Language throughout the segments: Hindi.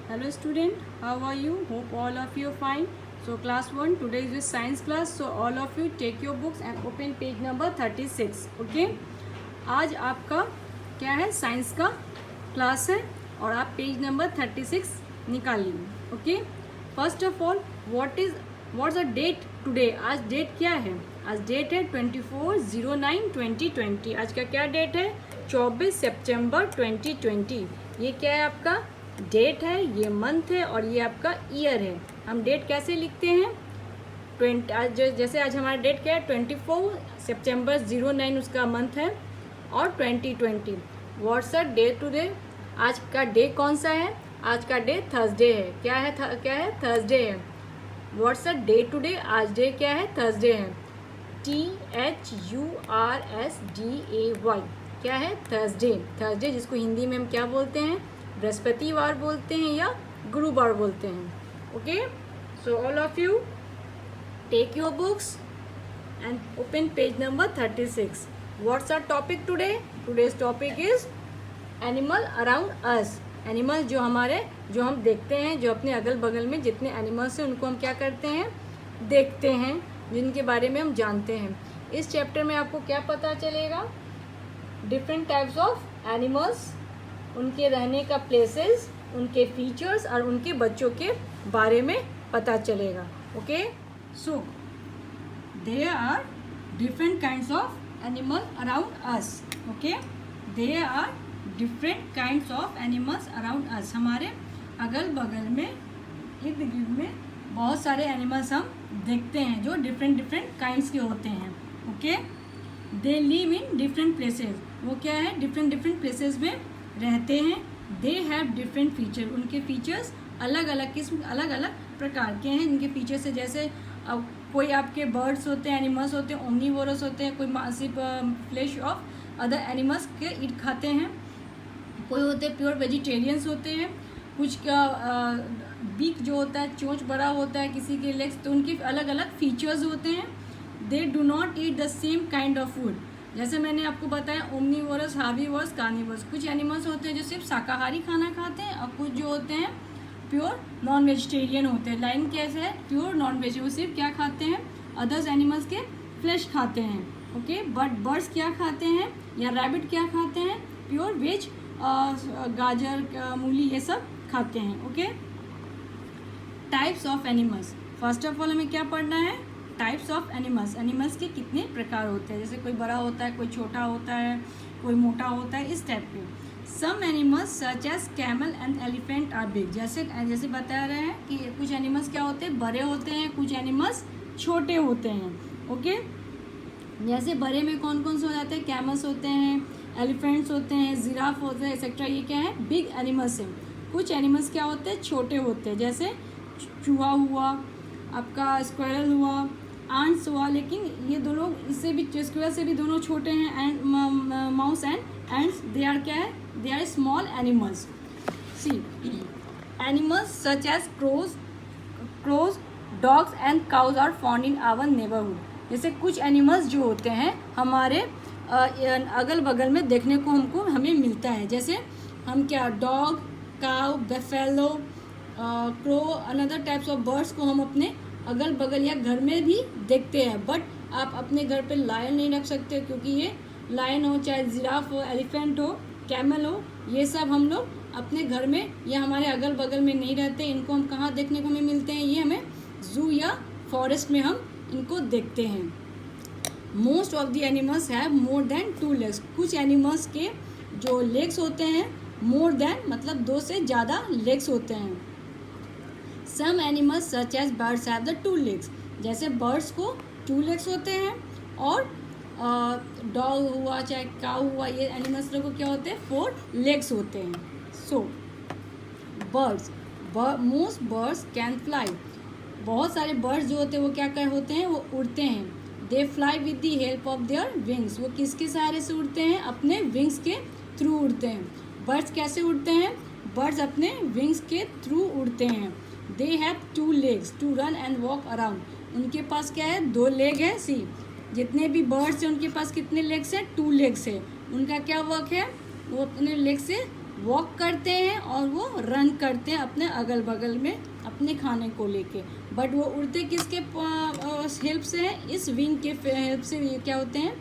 Hello student, how are you? Hope all of you are fine. So class 1, today is your science class. So all of you take your books and open page number 36. Okay? आज आपका क्या है, साइंस का क्लास है और आप पेज नंबर 36 निकालिए. Okay, first of all what's the date today. आज डेट क्या है? आज डेट है 24/09/2020. आज का क्या डेट है? 24 सितंबर 2020. ये क्या है? आपका डेट है, ये मंथ है और ये आपका ईयर है. हम डेट कैसे लिखते हैं? आज जैसे आज हमारा डेट क्या है? 24 सितंबर 09 उसका मंथ है और 2020. What's a day today. आज का डे कौन सा है? आज का डे थर्सडे है. क्या है? थर्सडे है. What's a day today. आज डे क्या है? थर्सडे है. THURSDAY. क्या है? थर्सडे. थर्सडे जिसको हिंदी में हम क्या बोलते हैं? बृहस्पतिवार बोलते हैं या गुरुवार बोलते हैं. Okay, so all of you take your books and open page number 36. What's our topic today? Today's topic is animal around us. Animal जो हम देखते हैं, जो अपने अगल बगल में जितने एनिमल्स हैं उनको हम क्या करते हैं? देखते हैं, जिनके बारे में हम जानते हैं. इस चैप्टर में आपको क्या पता चलेगा? डिफरेंट टाइप्स ऑफ एनिमल्स, उनके रहने का प्लेसेस, उनके फीचर्स और उनके बच्चों के बारे में पता चलेगा. Okay, so there are different kinds of animal around us. Okay, there are different kinds of animals around us. हमारे अगल बगल में, इर्द गिर्द में बहुत सारे एनिमल्स हम देखते हैं जो डिफरेंट काइंड्स के होते हैं. Okay, they live in different places. वो क्या है? डिफरेंट प्लेसेस में रहते हैं. They have different feature. उनके फीचर्स अलग अलग किस्म, अलग अलग प्रकार के हैं. इनके फीचर्स से जैसे अब कोई आपके बर्ड्स होते हैं, एनिमल्स होते हैं, ओमनीवोरस होते हैं, कोई सिर्फ फ्लैश ऑफ अदर एनिमल्स के ईट खाते हैं, कोई होते हैं प्योर वेजिटेरियंस होते हैं, कुछ का बीक जो होता है, चोंच बड़ा होता है, किसी के लेग्स, तो उनके अलग अलग फीचर्स होते हैं. They do not eat the same kind of food. जैसे मैंने आपको बताया ओमनीवोरस, हार्बीवोरस, कार्निवोरस. कुछ एनिमल्स होते हैं जो सिर्फ शाकाहारी खाना खाते हैं और कुछ जो होते हैं प्योर नॉन वेजिटेरियन होते हैं. लाइन कैसे है? Pure non veg. वो सिर्फ क्या खाते हैं? अदर्स एनिमल्स के फ्लैश खाते हैं. ओके, बट बर्ड्स क्या खाते हैं या रैबिट क्या खाते हैं? प्योर वेज, गाजर, मूली, ये सब खाते हैं. Okay, types of animals. First of all हमें क्या पढ़ना है? Types of animals. एनिमल्स के कितने प्रकार होते हैं? जैसे कोई बड़ा होता है, कोई छोटा होता है, कोई मोटा होता है, इस टाइप के. Some animals such as camel and elephant are big. जैसे बता रहे हैं कि कुछ एनिमल्स क्या होते हैं? बड़े होते हैं, कुछ एनिमल्स छोटे होते हैं. ओके, जैसे बड़े में कौन कौन से हो जाते हैं? कैमल्स होते हैं, एलिफेंट्स होते हैं, जिराफ होते हैं, एक्सेट्रा. ये क्या है? बिग एनिमल्स हैं. कुछ एनिमल्स क्या होते हैं? छोटे होते हैं. जैसे चूहा हुआ, आपका स्क्वायरल हुआ, आंट्स हुआ. लेकिन ये दोनों इससे भी, स्क्वायरल से भी दोनों छोटे हैं. And mouse and ants, they are क्या है? They are small animals. See, animals such as crows, dogs and cows are found in our neighborhood. जैसे कुछ एनिमल्स जो होते हैं हमारे अगल बगल में देखने को हमें मिलता है. जैसे हम क्या? Dog, cow, buffalo, crow, another types of birds को हम अपने अगल बगल या घर में भी देखते हैं. बट आप अपने घर पे लायन नहीं रख सकते, क्योंकि ये लायन हो, चाहे जिराफ हो, एलिफेंट हो, कैमल हो, ये सब हम लोग अपने घर में या हमारे अगल बगल में नहीं रहते. इनको हम कहाँ देखने को हमें मिलते हैं? ये हमें जू या फॉरेस्ट में हम इनको देखते हैं. Most of the animals have more than 2 legs. कुछ एनिमल्स के जो लेग्स होते हैं, मोर देन मतलब 2 से ज़्यादा लेग्स होते हैं. Some animals such as birds have the 2 legs. जैसे बर्ड्स को 2 लेग्स होते हैं और डॉग हुआ, चाहे काऊ हुआ, ये एनिमल्स लोगों को क्या होते हैं? 4 लेग्स होते हैं. So birds, most birds can fly. बहुत सारे बर्ड्स जो होते हैं वो क्या होते हैं? वो उड़ते हैं. They fly with the help of their wings. वो किसके सहारे से उड़ते हैं? अपने विंग्स के थ्रू उड़ते हैं. बर्ड्स कैसे उड़ते हैं? बर्ड्स अपने विंग्स के थ्रू उड़ते हैं. They have 2 legs to run and walk around. उनके पास क्या है? 2 लेग है. सी, जितने भी बर्ड्स हैं उनके पास कितने लेग्स हैं? 2 लेग्स है. उनका क्या वर्क है? वो अपने लेग से वॉक करते हैं और वो रन करते हैं अपने अगल बगल में अपने खाने को लेके, बट वो उड़ते किसके हेल्प से हैं, इस विंग के हेल्प से ये क्या होते हैं,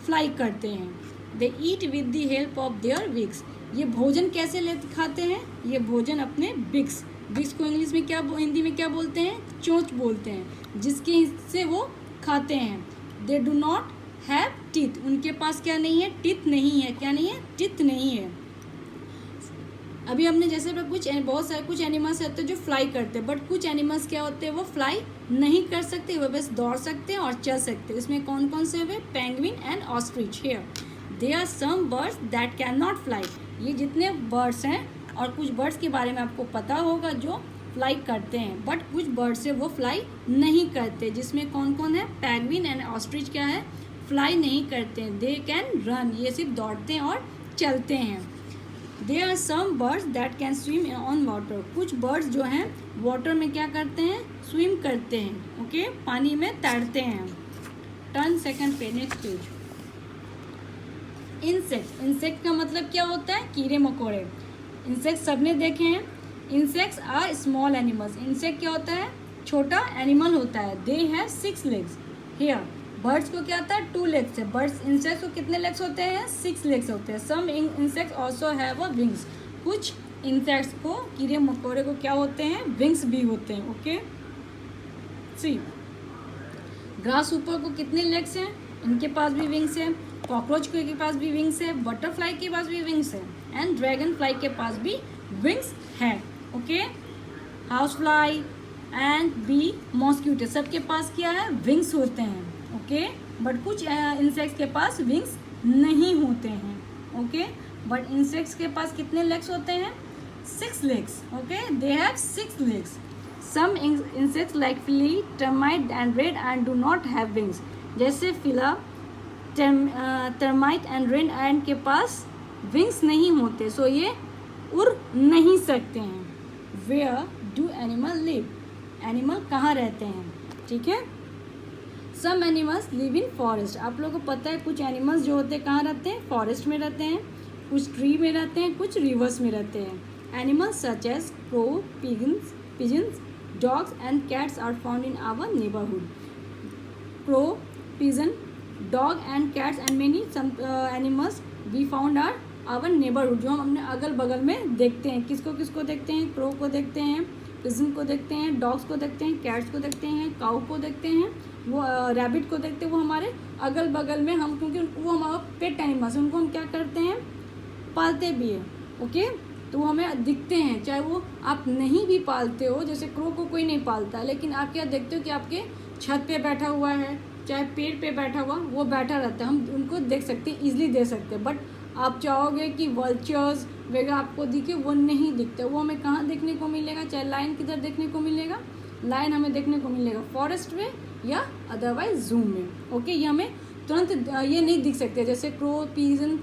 फ्लाई करते हैं। They eat with the help of their beaks. ये भोजन कैसे ले खाते हैं, ये भोजन अपने बिक्स, बिक्स को इंग्लिश में क्या, हिंदी में क्या बोलते हैं, चोंच बोलते हैं, जिसके हिस्से वो खाते हैं। They do not have teeth, उनके पास क्या नहीं है, टीथ नहीं है, क्या नहीं है, टीथ नहीं है। अभी हमने जैसे बहुत सारे कुछ एनिमल्स होते हैं जो फ्लाई करते हैं, बट कुछ एनिमल्स क्या होते हैं, वो फ्लाई नहीं कर सकते, वो बस दौड़ सकते हैं और चल सकते हैं। इसमें कौन कौन से हुए, penguin and ostrich. Here they are some birds that can not fly. ये जितने बर्ड्स हैं, और कुछ बर्ड्स के बारे में आपको पता होगा जो फ्लाई करते हैं, बट कुछ बर्ड्स से वो फ्लाई नहीं करते, जिसमें कौन कौन है, पेंगुइन एंड ऑस्ट्रिच क्या है, फ्लाई नहीं करते हैं। दे कैन रन, ये सिर्फ दौड़ते हैं और चलते हैं। There are some birds that can swim on water. कुछ बर्ड्स जो हैं वाटर में क्या करते हैं, स्विम करते हैं, ओके, पानी में तैरते हैं। टर्न सेकंड पे, नेक्स्ट पेज। इंसेक्ट, इंसेक्ट का मतलब क्या होता है, कीड़े मकोड़े। इंसेक्ट सबने देखे हैं। Insects are small animals. Insect क्या होता है, छोटा एनिमल होता है। They have 6 legs. Here birds को क्या होता है, 2 लेग्स है। बर्ड्स, इंसेक्ट्स को कितने लेग्स होते हैं, 6 लेग्स होते हैं। Some insects also have a wings. कुछ इंसेक्ट्स को, कीड़े मकोड़े को क्या होते हैं, विंग्स भी होते हैं, ओके। सी ग्रास ऊपर को कितने लेग्स हैं, इनके पास भी विंग्स है। कॉकरोच के पास भी विंग्स है। बटरफ्लाई के पास भी विंग्स है। एंड ड्रैगन फ्लाई के पास भी विंग्स है, okay. House fly and bee, mosquito, सबके पास क्या है, विंग्स होते हैं, ओके। बट कुछ इंसेक्ट्स के पास विंग्स नहीं होते हैं, ओके। बट इंसेक्ट्स के पास कितने लेग्स होते हैं, 6 legs, okay. They have 6 legs. Some insects like flea, termite and red ant do not have wings. जैसे flea, termite and red ant के पास विंग्स नहीं होते, सो ये उड़ नहीं सकते हैं। Where do animal live, animal कहाँ रहते हैं, ठीक है। Some animals live in forest. आप लोगों को पता है कुछ एनिमल्स जो होते हैं कहाँ रहते हैं, फॉरेस्ट में रहते हैं। कुछ ट्री में रहते हैं, कुछ रिवर्स में रहते हैं। Animals such as crow, pigeons, dogs and cats are found in our neighbourhood. Crow, pigeon, dog and cats and many animals we found are our neighbourhood, जो हम अपने अगल बगल में देखते हैं। किसको किसको देखते हैं, क्रो को देखते हैं, पिजन को देखते हैं, डॉग्स को देखते हैं, कैट्स को देखते हैं, काऊ को देखते हैं, वो रैबिट को देखते हैं। वो हमारे अगल बगल में, हम क्योंकि वो हमारा पेट एनिमल्स, उनको हम क्या करते हैं, पालते भी हैं, ओके। तो वो हमें दिखते हैं, चाहे वो आप नहीं भी पालते हो। जैसे क्रो को कोई नहीं पालता, लेकिन आप क्या देखते हो कि आपके छत पे बैठा हुआ है, चाहे पेड़ पे बैठा हुआ, वो बैठा रहता है, हम उनको देख सकते हैं, ईजिली देख सकते हैं। बट आप चाहोगे कि वल्चर्स वगैरह आपको दिखे, वो नहीं दिखते। वो हमें कहाँ देखने को मिलेगा, चाहे लायन किधर देखने को मिलेगा, लायन हमें देखने को मिलेगा फॉरेस्ट में या अदरवाइज जू में, ओके। ये हमें तुरंत ये नहीं दिख सकते। जैसे क्रो, पिजन,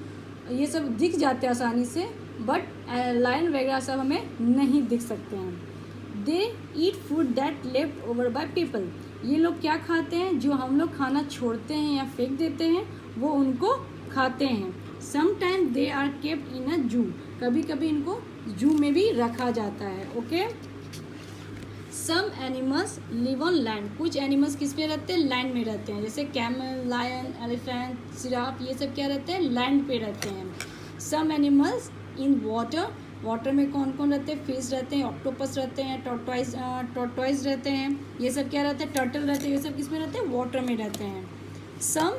ये सब दिख जाते हैं आसानी से, बट लायन वगैरह सब हमें नहीं दिख सकते हैं। They eat food that left over by people. ये लोग क्या खाते हैं, जो हम लोग खाना छोड़ते हैं या फेंक देते हैं, वो उनको खाते हैं। Sometime they are kept in a zoo, कभी कभी इनको जू में भी रखा जाता है, okay. Some animals live on land. कुछ एनिमल्स किस पे रहते हैं, लैंड में रहते हैं। जैसे कैमल, लायन, एलिफेंट, जिराफ, ये सब क्या रहते हैं, लैंड पे रहते हैं। Some animals in water, water में कौन कौन रहते हैं, फिश रहते हैं, ऑक्टोपस रहते हैं, टॉर्टोइज रहते हैं, ये सब क्या रहते हैं, टर्टल रहते हैं, ये सब किस में रहते हैं, वाटर में रहते हैं। Some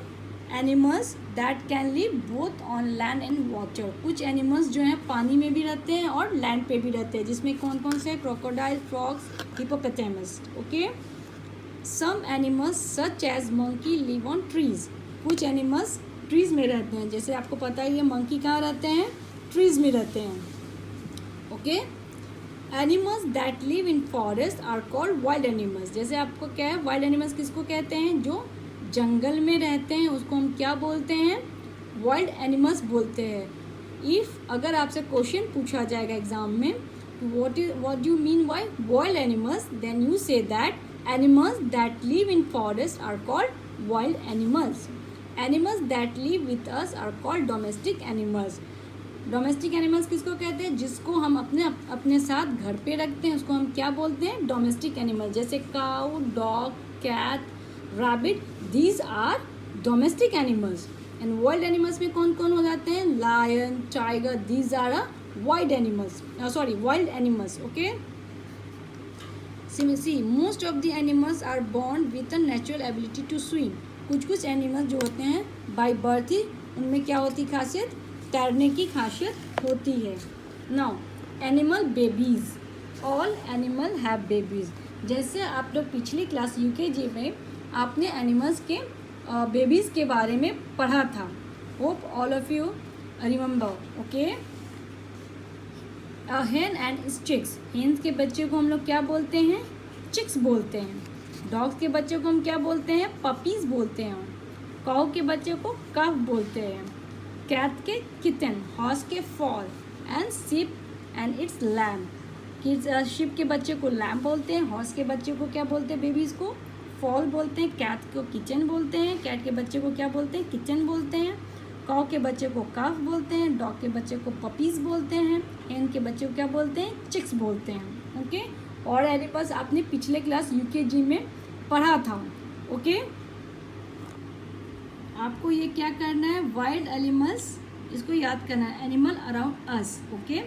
animals that can live both on land and water. कुछ एनिमल्स जो हैं पानी में भी रहते हैं और लैंड पे भी रहते हैं, जिसमें कौन कौन से, crocodile, frogs, hippopotamus, okay. Some animals such as monkey live on trees. कुछ एनिमल्स ट्रीज में रहते हैं, जैसे आपको पता ही है मंकी कहाँ रहते हैं, ट्रीज में रहते हैं, okay. Animals that live in forest are called wild animals. जैसे आपको क्या है, वाइल्ड एनिमल्स किसको कहते हैं, जो जंगल में रहते हैं, उसको हम क्या बोलते हैं, वाइल्ड एनिमल्स बोलते हैं। इफ़ अगर आपसे क्वेश्चन पूछा जाएगा एग्जाम में, what do you mean by wild animals, then you say that animals that live in forest are called wild animals. Animals that live with us are called domestic animals. Domestic animals किसको कहते हैं? जिसको हम अपने साथ घर पे रखते हैं उसको हम क्या बोलते हैं? Domestic animal. जैसे cow, dog, cat, rabbit, these are domestic animals. And wild animals में कौन कौन हो जाते हैं? Lion, tiger, these are wild animals, wild animals. Okay, see most of the animals are born with a natural ability to swim. कुछ एनिमल्स जो होते हैं बाय बर्थ ही उनमें क्या होती खासियत? तैरने की खासियत होती है। Now animal babies, all animal have babies. जैसे आप लोग पिछली क्लास यूकेजी में आपने एनिमल्स के बेबीज़ के बारे में पढ़ा था। Hope all of you remember. Okay, हेन एंड चिक्स। हेन्स के बच्चे को हम लोग क्या बोलते हैं? चिक्स बोलते हैं। डॉग्स के बच्चे को हम क्या बोलते हैं? पपीज़ बोलते हैं। काऊ के बच्चे को कफ बोलते हैं। कैट के किटन, हॉर्स के fall, and ship and it's lamb. Ship के बच्चे को लैम्ब बोलते हैं। हॉर्स के बच्चे को क्या बोलते हैं? बेबीज़ को फॉल बोलते हैं। कैट को किचन बोलते हैं। कैट के बच्चे को क्या बोलते हैं? किचन बोलते हैं। काऊ के बच्चे को कफ बोलते हैं। डॉग के बच्चे को पपीज़ बोलते हैं। हेन के बच्चे को क्या बोलते हैं? चिक्स बोलते हैं। ओके, और एनिमल्स आपने पिछले क्लास यूकेजी में पढ़ा था। ओके, आपको ये क्या करना है? वाइल्ड एनिमल्स, इसको याद करना है। Animal around us. Okay,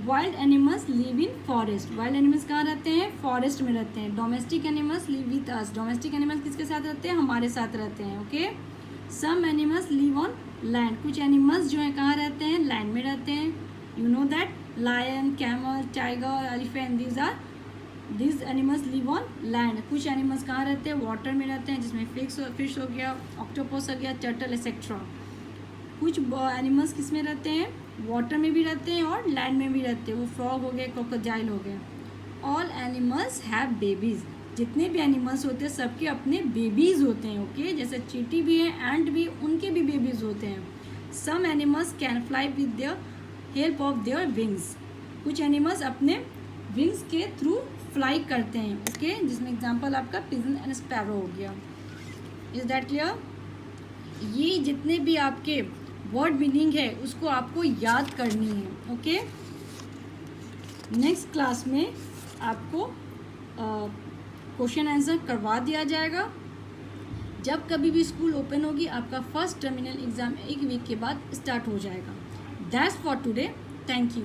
wild animals live in forest. Wild animals कहाँ रहते हैं? फॉरेस्ट में रहते हैं। Domestic animals live with us. Domestic animals किसके साथ रहते हैं? हमारे साथ रहते हैं। Okay, some animals live on land. कुछ एनिमल्स जो है कहाँ रहते हैं? लैंड में रहते हैं। You know that lion, camel, tiger, elephant, these animals live on land. कुछ एनिमल्स कहाँ रहते हैं? वाटर में रहते हैं, जिसमें फिश हो गया, ऑक्टोपस हो गया, टर्टल एक्सेट्रा। कुछ एनिमल्स किस में रहते हैं? वाटर में भी रहते हैं और लैंड में भी रहते हैं। वो फ्रॉग हो गए, क्रोकोडाइल हो गए। All animals have babies. जितने भी एनिमल्स होते हैं सबके अपने बेबीज़ होते हैं। ओके, जैसे चींटी भी है, एंट भी, उनके भी बेबीज़ होते हैं। Some animals can fly with their help of their wings. कुछ एनिमल्स अपने विंग्स के थ्रू फ्लाई करते हैं। ओके, जिसमें एग्जांपल आपका पिजन एंड स्पैरो हो गया। Is that clear? ये जितने भी आपके वर्ड मीनिंग है उसको आपको याद करनी है। ओके, नेक्स्ट क्लास में आपको क्वेश्चन आंसर करवा दिया जाएगा। जब कभी भी स्कूल ओपन होगी आपका फर्स्ट टर्मिनल एग्ज़ाम 1 वीक के बाद स्टार्ट हो जाएगा। That's for today. Thank you.